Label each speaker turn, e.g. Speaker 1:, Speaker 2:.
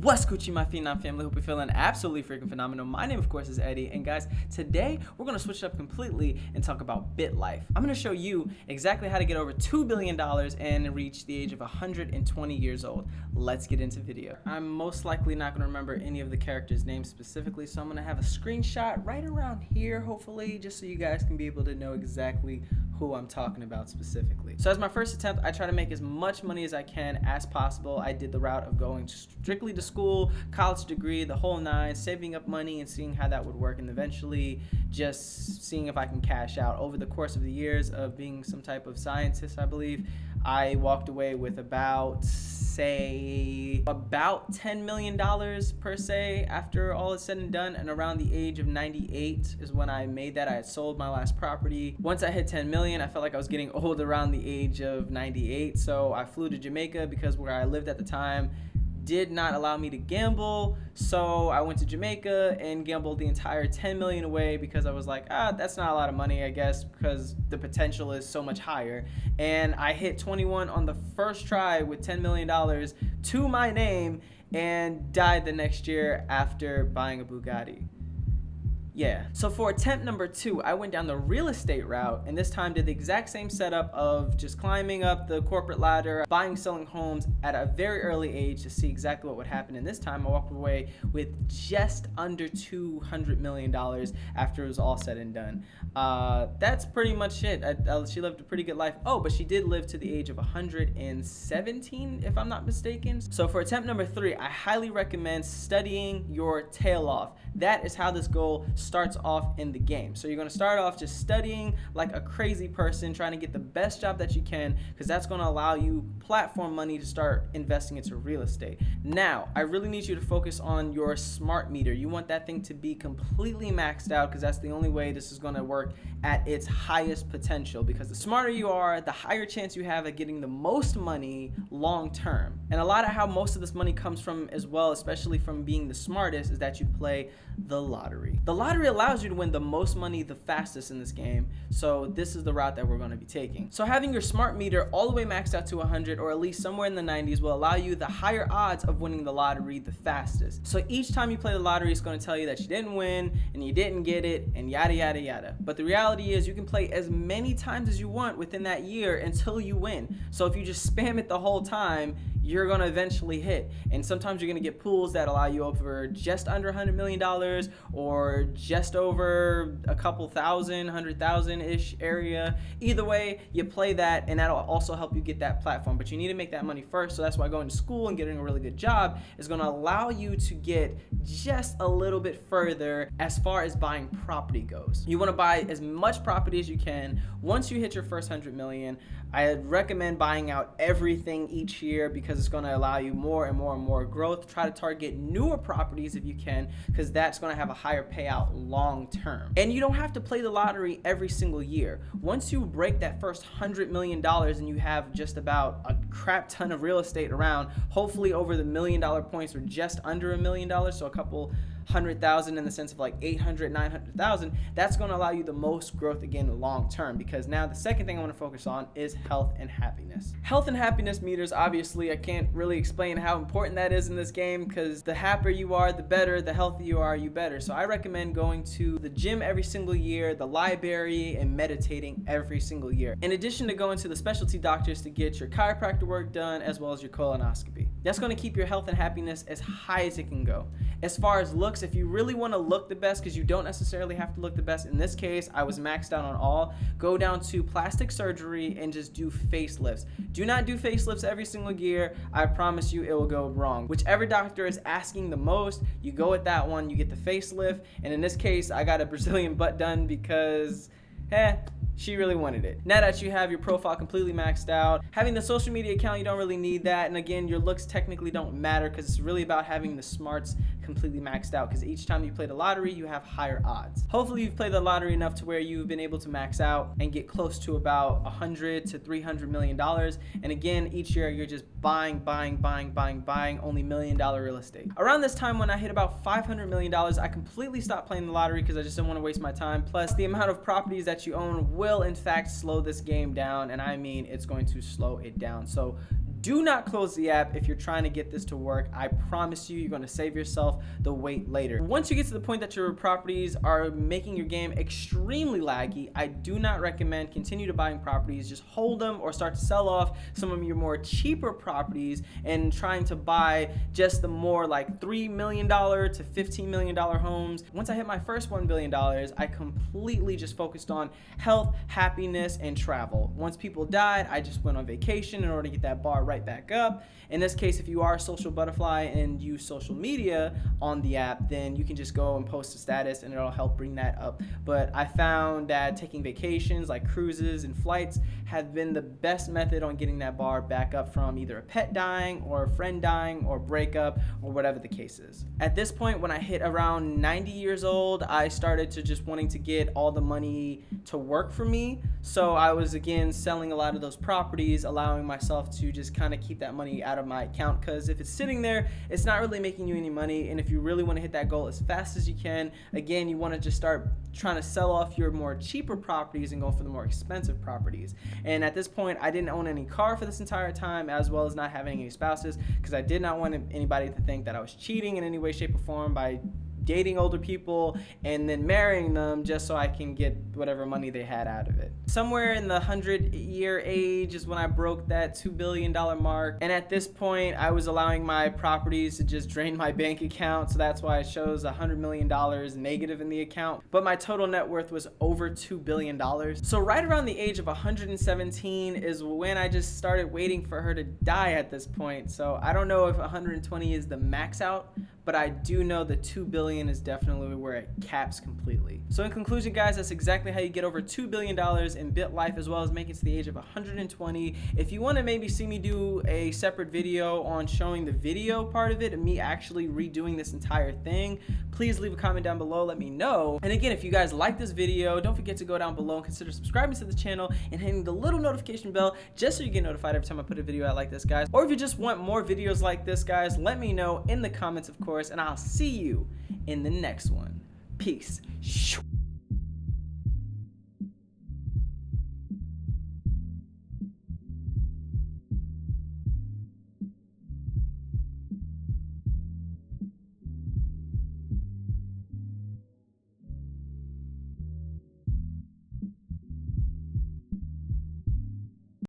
Speaker 1: What's Gucci, my Phenom family? Hope you're feeling absolutely freaking phenomenal. My name, of course, is Eddie, and guys, today we're going to switch it up completely and talk about BitLife. I'm going to show you exactly how to get over $2 billion and reach the age of 120 years old. Let's get into the video. I'm most likely not going to remember any of the characters' names specifically, so I'm going to have a screenshot right around here, hopefully, just so you guys can be able to know exactly who I'm talking about specifically. So as my first attempt, I try to make as much money as I can as possible. I did the route of going strictly to school, college degree, the whole nine, saving up money and seeing how that would work, and eventually just seeing if I can cash out. Over the course of the years of being some type of scientist, I believe, I walked away with about $10 million per se after all is said and done, and around the age of 98 is when I made that. I had sold my last property. Once I hit 10 million, I felt like I was getting old around the age of 98, so I flew to Jamaica because where I lived at the time did not allow me to gamble, so I went to Jamaica and gambled the entire 10 million away because I was like, that's not a lot of money, I guess, because the potential is so much higher. And I hit 21 on the first try with $10 million to my name and died the next year after buying a Bugatti. Yeah. So for attempt number 2, I went down the real estate route, and this time did the exact same setup of just climbing up the corporate ladder, buying, selling homes at a very early age to see exactly what would happen. And this time I walked away with just under $200 million after it was all said and done. That's pretty much it. She lived a pretty good life. Oh, but she did live to the age of 117, if I'm not mistaken. So for attempt number 3, I highly recommend studying your tail off. That is how this goal starts off in the game. So you're going to start off just studying like a crazy person, trying to get the best job that you can, because that's going to allow you platform money to start investing into real estate. Now, I really need you to focus on your smart meter. You want that thing to be completely maxed out, because that's the only way this is going to work at its highest potential, because the smarter you are, the higher chance you have at getting the most money long term. And a lot of how most of this money comes from as well, especially from being the smartest, is that you play the lottery. The lottery allows you to win the most money the fastest in this game, so this is the route that we're going to be taking. So having your smart meter all the way maxed out to 100, or at least somewhere in the 90s, will allow you the higher odds of winning the lottery the fastest. So each time you play the lottery, it's going to tell you that you didn't win and you didn't get it and yada yada yada. But the reality is you can play as many times as you want within that year until you win. So if you just spam it the whole time, you're going to eventually hit. And sometimes you're going to get pools that allow you over just under $100 million, or just over a couple thousand, 100,000-ish area. Either way, you play that, and that'll also help you get that platform. But you need to make that money first, so that's why going to school and getting a really good job is going to allow you to get just a little bit further as far as buying property goes. You want to buy as much property as you can. Once you hit your first 100 million, I recommend buying out everything each year, because it's going to allow you more and more and more growth. Try to target newer properties if you can, because that's going to have a higher payout long term. And you don't have to play the lottery every single year. Once you break that first $100 million and you have just about a crap ton of real estate around, hopefully over the $1 million points or just under $1 million, so a couple 100,000 in the sense of like 800, 900,000, that's going to allow you the most growth again long term. Because now the second thing I want to focus on is health and happiness. Health and happiness meters, obviously, I can't really explain how important that is in this game, because the happier you are, the better. The healthier you are, you better. So I recommend going to the gym every single year, the library, and meditating every single year. In addition to going to the specialty doctors to get your chiropractor work done, as well as your colonoscopy. That's going to keep your health and happiness as high as it can go. As far as looks, if you really want to look the best, because you don't necessarily have to look the best, in this case I was maxed out on all, go down to plastic surgery and just do facelifts. Do not do facelifts every single year. I promise you it will go wrong. Whichever doctor is asking the most, you go with that one, you get the facelift. And in this case, I got a Brazilian butt done because she really wanted it. Now that you have your profile completely maxed out, having the social media account, you don't really need that. And again, your looks technically don't matter, because it's really about having the smarts completely maxed out, because each time you play the lottery, you have higher odds. Hopefully you've played the lottery enough to where you've been able to max out and get close to about $100 to $300 million. And again, each year you're just buying only $1 million real estate. Around this time when I hit about $500 million, I completely stopped playing the lottery because I just didn't want to waste my time. Plus, the amount of properties that you own will in fact slow this game down, and I mean it's going to slow it down. So Do not close the app if you're trying to get this to work. I promise you, you're going to save yourself the wait later. Once you get to the point that your properties are making your game extremely laggy, I do not recommend continue to buying properties. Just hold them or start to sell off some of your more cheaper properties and trying to buy just the more like $3 million to $15 million homes. Once I hit my first $1 billion, I completely just focused on health, happiness, and travel. Once people died, I just went on vacation in order to get that bar right back up. In this case, if you are a social butterfly and use social media on the app, then you can just go and post a status and it'll help bring that up. But I found that taking vacations like cruises and flights have been the best method on getting that bar back up from either a pet dying or a friend dying or breakup or whatever the case is. At this point, when I hit around 90 years old, I started to just wanting to get all the money to work for me. So I was again selling a lot of those properties, allowing myself to just kind of keep that money out of my account, because if it's sitting there, it's not really making you any money. And if you really want to hit that goal as fast as you can, again, you want to just start trying to sell off your more cheaper properties and go for the more expensive properties. And at this point, I didn't own any car for this entire time, as well as not having any spouses, because I did not want anybody to think that I was cheating in any way, shape, or form by dating older people and then marrying them just so I can get whatever money they had out of it. Somewhere in the 100-year age is when I broke that $2 billion mark. And at this point, I was allowing my properties to just drain my bank account. So that's why it shows $100 million negative in the account. But my total net worth was over $2 billion. So right around the age of 117 is when I just started waiting for her to die at this point. So I don't know if 120 is the max out, but I do know the $2 billion is definitely where it caps completely. So in conclusion, guys, that's exactly how you get over $2 billion in BitLife, as well as make it to the age of 120. If you want to maybe see me do a separate video on showing the video part of it and me actually redoing this entire thing, please leave a comment down below, let me know. And again, if you guys like this video, don't forget to go down below and consider subscribing to the channel and hitting the little notification bell just so you get notified every time I put a video out like this, guys. Or if you just want more videos like this, guys, let me know in the comments, of course, and I'll see you in the next one. Peace.